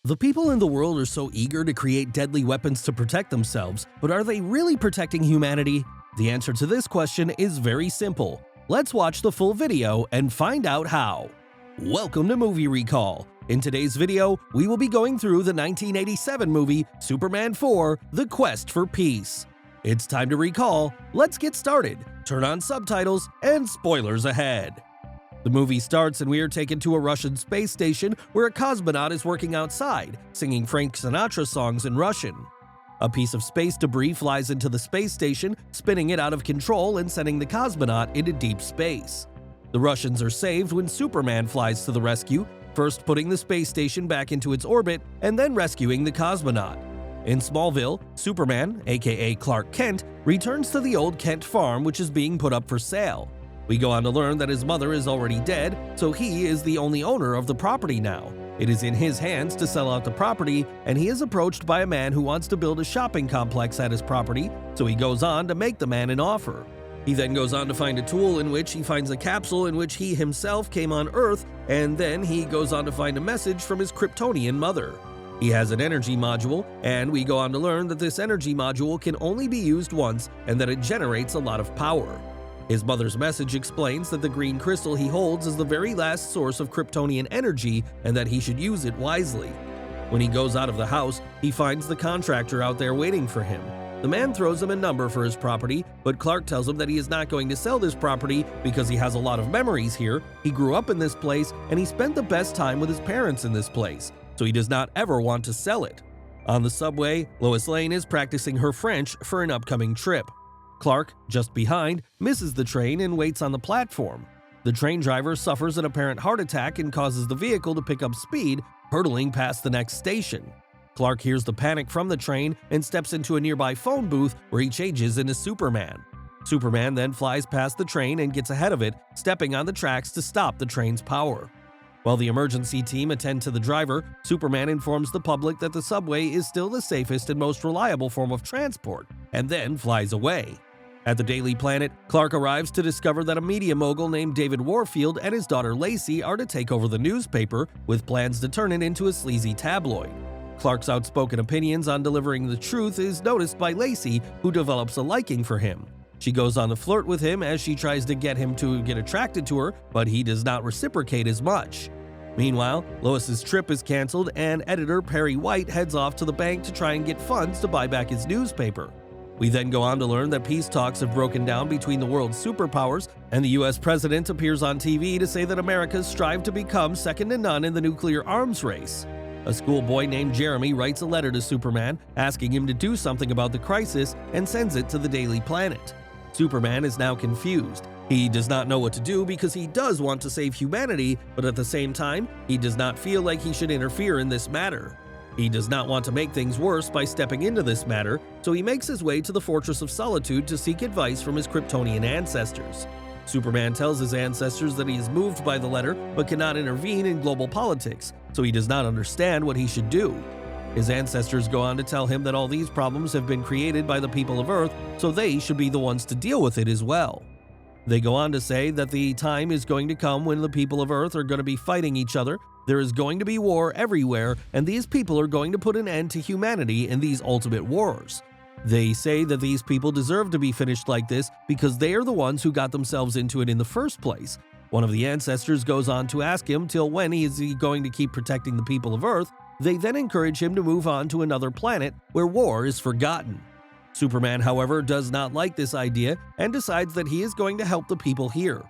The people in the world are so eager to create deadly weapons to protect themselves, but are they really protecting humanity? The answer to this question is very simple. Let's watch the full video and find out how. Welcome to Movie Recall. In today's video, we will be going through the 1987 movie Superman 4: The Quest for Peace. It's time to recall. Let's get started. Turn on subtitles and spoilers ahead. The movie starts and we are taken to a Russian space station where a cosmonaut is working outside, singing Frank Sinatra songs in Russian. A piece of space debris flies into the space station, spinning it out of control and sending the cosmonaut into deep space. The Russians are saved when Superman flies to the rescue, first putting the space station back into its orbit and then rescuing the cosmonaut. In Smallville, Superman, aka Clark Kent, returns to the old Kent farm which is being put up for sale. We go on to learn that his mother is already dead, so he is the only owner of the property now. It is in his hands to sell out the property, and he is approached by a man who wants to build a shopping complex at his property, so he goes on to make the man an offer. He then goes on to find a tool in which he finds a capsule in which he himself came on Earth, and then he goes on to find a message from his Kryptonian mother. He has an energy module, and we go on to learn that this energy module can only be used once and that it generates a lot of power. His mother's message explains that the green crystal he holds is the very last source of Kryptonian energy and that he should use it wisely. When he goes out of the house, he finds the contractor out there waiting for him. The man throws him a number for his property, but Clark tells him that he is not going to sell this property because he has a lot of memories here, he grew up in this place, and he spent the best time with his parents in this place, so he does not ever want to sell it. On the subway, Lois Lane is practicing her French for an upcoming trip. Clark, just behind, misses the train and waits on the platform. The train driver suffers an apparent heart attack and causes the vehicle to pick up speed, hurtling past the next station. Clark hears the panic from the train and steps into a nearby phone booth where he changes into Superman. Superman then flies past the train and gets ahead of it, stepping on the tracks to stop the train's power. While the emergency team attend to the driver, Superman informs the public that the subway is still the safest and most reliable form of transport, and then flies away. At the Daily Planet, Clark arrives to discover that a media mogul named David Warfield and his daughter Lacey are to take over the newspaper, with plans to turn it into a sleazy tabloid. Clark's outspoken opinions on delivering the truth is noticed by Lacey, who develops a liking for him. She goes on to flirt with him as she tries to get him to get attracted to her, but he does not reciprocate as much. Meanwhile, Lois's trip is canceled and editor Perry White heads off to the bank to try and get funds to buy back his newspaper. We then go on to learn that peace talks have broken down between the world's superpowers, and the US president appears on TV to say that America strive to become second to none in the nuclear arms race. A schoolboy named Jeremy writes a letter to Superman asking him to do something about the crisis and sends it to the Daily Planet. Superman is now confused. He does not know what to do because he does want to save humanity, but at the same time, he does not feel like he should interfere in this matter. He does not want to make things worse by stepping into this matter, so he makes his way to the Fortress of Solitude to seek advice from his Kryptonian ancestors. Superman tells his ancestors that he is moved by the letter but cannot intervene in global politics, so he does not understand what he should do. His ancestors go on to tell him that all these problems have been created by the people of Earth, so they should be the ones to deal with it as well. They go on to say that the time is going to come when the people of Earth are going to be fighting each other, there is going to be war everywhere, and these people are going to put an end to humanity in these ultimate wars. They say that these people deserve to be finished like this because they are the ones who got themselves into it in the first place. One of the ancestors goes on to ask him till when is he going to keep protecting the people of Earth. They then encourage him to move on to another planet where war is forgotten. Superman, however, does not like this idea and decides that he is going to help the people here.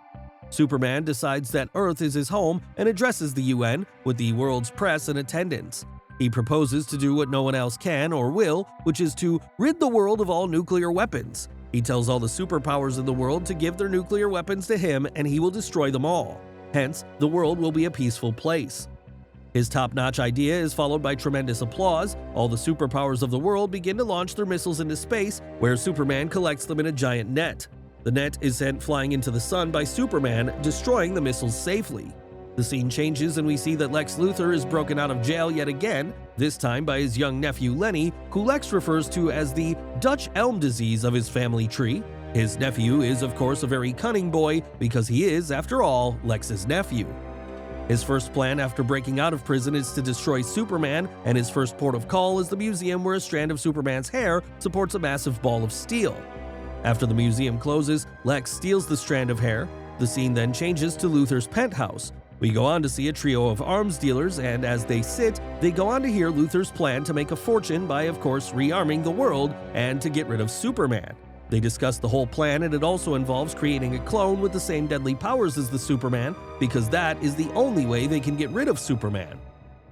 Superman decides that Earth is his home and addresses the UN with the world's press in attendance. He proposes to do what no one else can or will, which is to rid the world of all nuclear weapons. He tells all the superpowers in the world to give their nuclear weapons to him and he will destroy them all. Hence, the world will be a peaceful place. His top-notch idea is followed by tremendous applause. All the superpowers of the world begin to launch their missiles into space, where Superman collects them in a giant net. The net is sent flying into the sun by Superman, destroying the missiles safely. The scene changes and we see that Lex Luthor is broken out of jail yet again, this time by his young nephew Lenny, who Lex refers to as the Dutch elm disease of his family tree. His nephew is of course a very cunning boy because he is, after all, Lex's nephew. His first plan after breaking out of prison is to destroy Superman, and his first port of call is the museum where a strand of Superman's hair supports a massive ball of steel. After the museum closes, Lex steals the strand of hair. The scene then changes to Luthor's penthouse. We go on to see a trio of arms dealers, and as they sit, they go on to hear Luthor's plan to make a fortune by, of course, rearming the world and to get rid of Superman. They discuss the whole plan, and it also involves creating a clone with the same deadly powers as the Superman, because that is the only way they can get rid of Superman.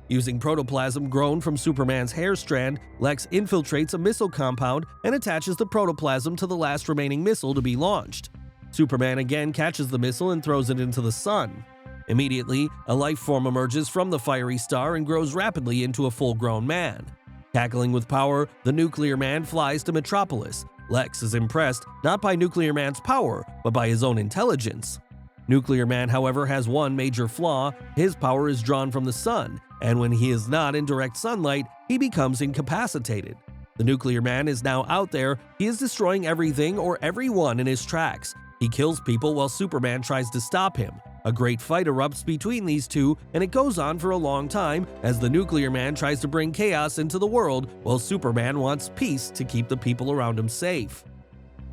Using protoplasm grown from Superman's hair strand, Lex infiltrates a missile compound and attaches the protoplasm to the last remaining missile to be launched. Superman again catches the missile and throws it into the sun. Immediately, a life form emerges from the fiery star and grows rapidly into a full-grown man. Cackling with power, the Nuclear Man flies to Metropolis. Lex is impressed not by Nuclear Man's power, but by his own intelligence. Nuclear Man, however, has one major flaw: his power is drawn from the sun, and when he is not in direct sunlight, he becomes incapacitated. The Nuclear Man is now out there. He is destroying everything or everyone in his tracks. He kills people while Superman tries to stop him. A great fight erupts between these two, and it goes on for a long time as the Nuclear Man tries to bring chaos into the world while Superman wants peace to keep the people around him safe.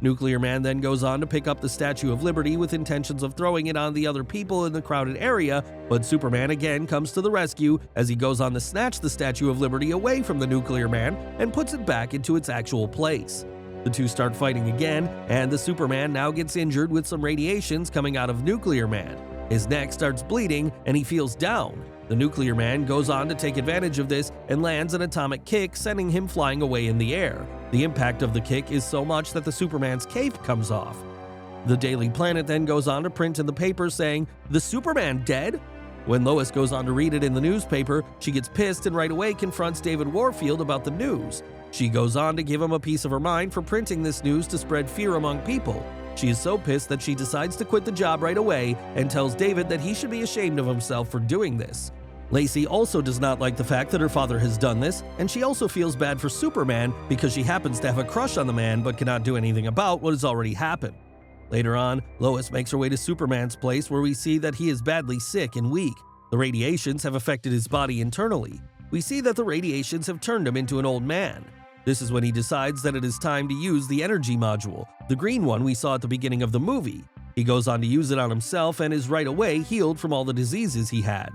Nuclear Man then goes on to pick up the Statue of Liberty with intentions of throwing it on the other people in the crowded area, but Superman again comes to the rescue as he goes on to snatch the Statue of Liberty away from the Nuclear Man and puts it back into its actual place. The two start fighting again, and the Superman now gets injured with some radiations coming out of Nuclear Man. His neck starts bleeding and he feels down. The Nuclear Man goes on to take advantage of this and lands an atomic kick, sending him flying away in the air. The impact of the kick is so much that the Superman's cape comes off. The Daily Planet then goes on to print in the paper saying, "The Superman dead?" When Lois goes on to read it in the newspaper, she gets pissed and right away confronts David Warfield about the news. She goes on to give him a piece of her mind for printing this news to spread fear among people. She is so pissed that she decides to quit the job right away and tells David that he should be ashamed of himself for doing this. Lacey also does not like the fact that her father has done this, and she also feels bad for Superman because she happens to have a crush on the man but cannot do anything about what has already happened. Later on, Lois makes her way to Superman's place where we see that he is badly sick and weak. The radiations have affected his body internally. We see that the radiations have turned him into an old man. This is when he decides that it is time to use the energy module, the green one we saw at the beginning of the movie. He goes on to use it on himself and is right away healed from all the diseases he had.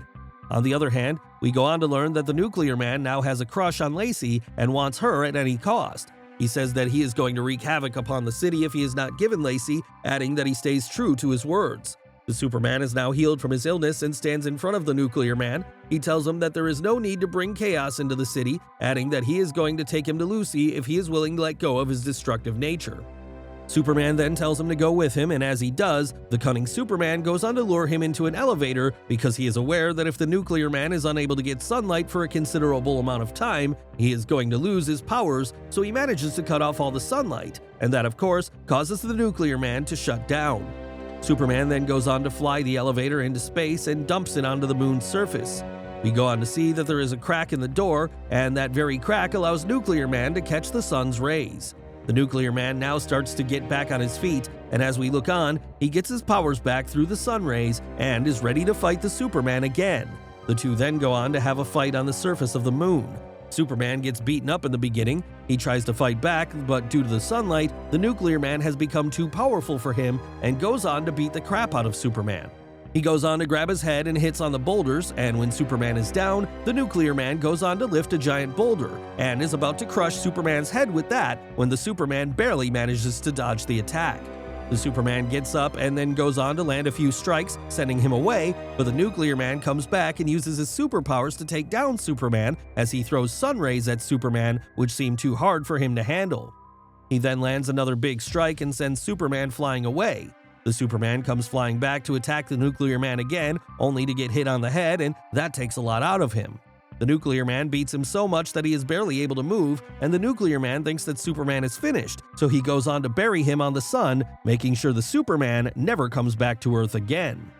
On the other hand, we go on to learn that the Nuclear Man now has a crush on Lacey and wants her at any cost. He says that he is going to wreak havoc upon the city if he is not given Lacey, adding that he stays true to his words. The Superman is now healed from his illness and stands in front of the Nuclear Man. He tells him that there is no need to bring chaos into the city, adding that he is going to take him to Lucy if he is willing to let go of his destructive nature. Superman then tells him to go with him, and as he does, the cunning Superman goes on to lure him into an elevator because he is aware that if the Nuclear Man is unable to get sunlight for a considerable amount of time, he is going to lose his powers, so he manages to cut off all the sunlight, and that of course causes the Nuclear Man to shut down. Superman then goes on to fly the elevator into space and dumps it onto the moon's surface. We go on to see that there is a crack in the door, and that very crack allows Nuclear Man to catch the sun's rays. The Nuclear Man now starts to get back on his feet, and as we look on, he gets his powers back through the sun rays and is ready to fight the Superman again. The two then go on to have a fight on the surface of the moon. Superman gets beaten up in the beginning. He tries to fight back, but due to the sunlight, the Nuclear Man has become too powerful for him and goes on to beat the crap out of Superman. He goes on to grab his head and hits on the boulders, and when Superman is down, the Nuclear Man goes on to lift a giant boulder and is about to crush Superman's head with that when the Superman barely manages to dodge the attack. The Superman gets up and then goes on to land a few strikes, sending him away, but the Nuclear Man comes back and uses his superpowers to take down Superman as he throws sun rays at Superman, which seem too hard for him to handle. He then lands another big strike and sends Superman flying away. The Superman comes flying back to attack the Nuclear Man again, only to get hit on the head, and that takes a lot out of him. The Nuclear Man beats him so much that he is barely able to move, and the Nuclear Man thinks that Superman is finished, so he goes on to bury him on the sun, making sure the Superman never comes back to Earth again.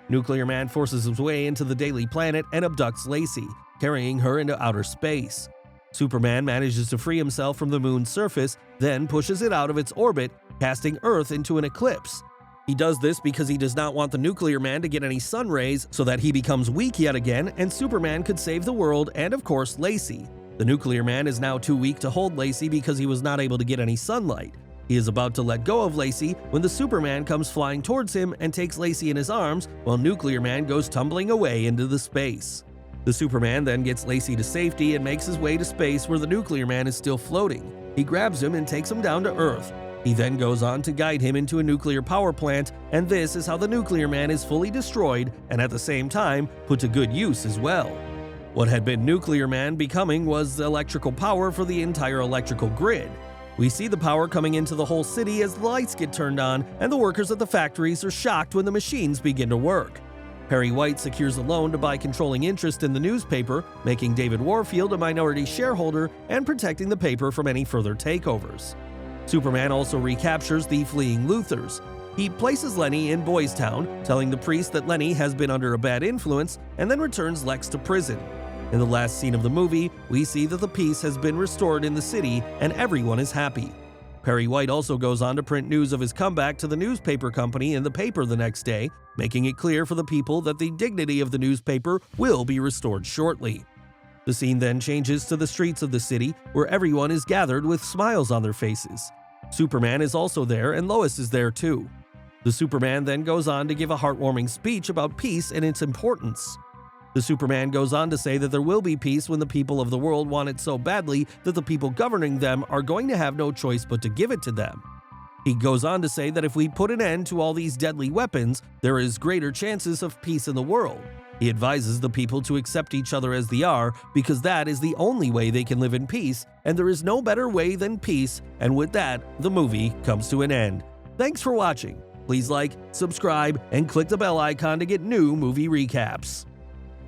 Nuclear Man forces his way into the Daily Planet and abducts Lacey, carrying her into outer space. Superman manages to free himself from the moon's surface, then pushes it out of its orbit, casting Earth into an eclipse. He does this because he does not want the nuclear man to get any sun rays so that he becomes weak yet again and Superman could save the world and of course Lacey. The nuclear man is now too weak to hold Lacey because he was not able to get any sunlight. He is about to let go of Lacey when the Superman comes flying towards him and takes Lacey in his arms while Nuclear Man goes tumbling away into the space. The Superman then gets Lacey to safety and makes his way to space where the Nuclear Man is still floating. He grabs him and takes him down to Earth. He then goes on to guide him into a nuclear power plant, and this is how the Nuclear Man is fully destroyed and at the same time put to good use as well. What had been Nuclear Man becoming was electrical power for the entire electrical grid. We see the power coming into the whole city as the lights get turned on and the workers at the factories are shocked when the machines begin to work. Perry White secures a loan to buy controlling interest in the newspaper, making David Warfield a minority shareholder and protecting the paper from any further takeovers. Superman also recaptures the fleeing Luthors. He places Lenny in Boys Town, telling the priest that Lenny has been under a bad influence, and then returns Lex to prison. In the last scene of the movie, we see that the peace has been restored in the city and everyone is happy. Perry White also goes on to print news of his comeback to the newspaper company in the paper the next day, making it clear for the people that the dignity of the newspaper will be restored shortly. The scene then changes to the streets of the city, where everyone is gathered with smiles on their faces. Superman is also there and Lois is there too. The Superman then goes on to give a heartwarming speech about peace and its importance. The Superman goes on to say that there will be peace when the people of the world want it so badly that the people governing them are going to have no choice but to give it to them. He goes on to say that if we put an end to all these deadly weapons, there is greater chances of peace in the world. He advises the people to accept each other as they are because that is the only way they can live in peace, and there is no better way than peace, and with that, the movie comes to an end. Thanks for watching. Please like, subscribe, and click the bell icon to get new movie recaps.